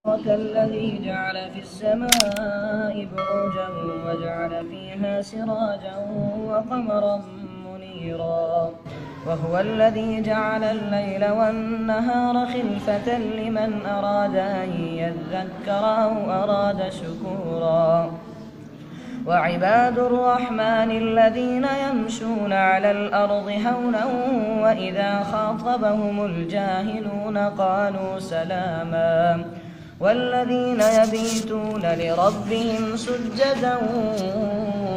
الذي جعل في السماء بروجا وجعل فيها سراجا وقمرا منيرا وهو الذي جعل الليل والنهار خلفة لمن أراد أن يذكر أو أراد شكورا وعباد الرحمن الذين يمشون على الأرض هونا وإذا خاطبهم الجاهلون قالوا سلاما والذين يبيتون لربهم سجدا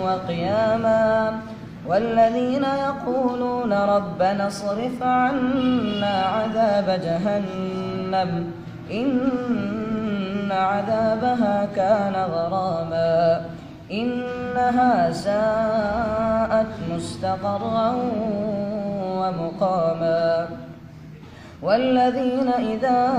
وقياما والذين يقولون ربنا اصرف عنا عذاب جهنم إن عذابها كان غراما إنها ساءت مستقرا ومقاما والذين إذا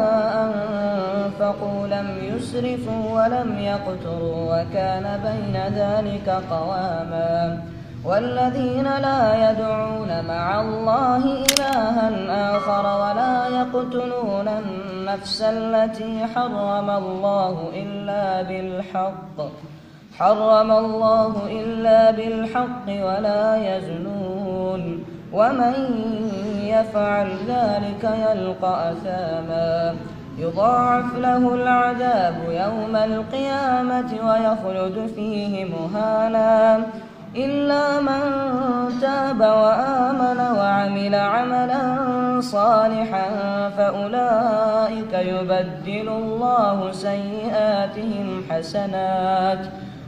أنفقوا لم يسرفوا ولم يقتروا وكان بين ذلك قواما والذين لا يدعون مع الله إلها آخر ولا يقتلون النفس التي حرم الله إلا بالحق ولا يزنون ومن يفعل ذلك يلقى أثاما يضاعف له العذاب يوم القيامة ويخلد فيه مهانا إلا من تاب وآمن وعمل عملا صالحا فأولئك يبدل الله سيئاتهم حسنات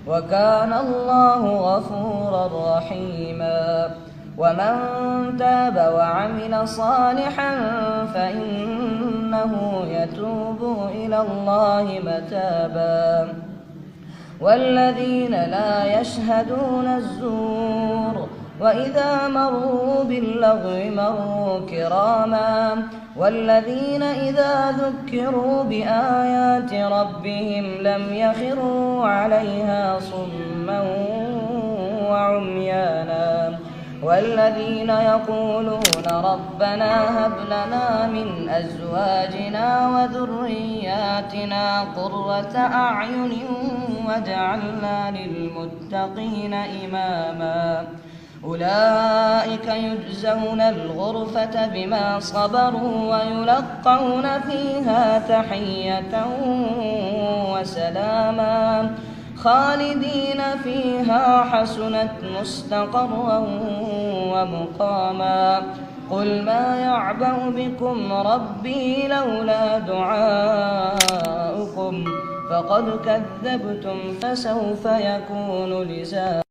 وكان الله غفورا رحيما ومن تاب وعمل صالحا فإنه يتوب إلى الله متابا والذين لا يشهدون الزور وإذا مروا باللغو مروا كراما والذين إذا ذكروا بآيات ربهم لم يخروا عليها صما وعميانا والذين يقولون ربنا هب لنا من أزواجنا وذرياتنا قرة أعين واجعلنا للمتقين إماما أولئك يجزون الغرفة بما صبروا ويلقون فيها تحية وسلاما خالدين فيها حسنت مستقرا ومقاما قل ما يعبأ بكم ربي لولا دعاؤكم فقد كذبتم فسوف يكون لزاما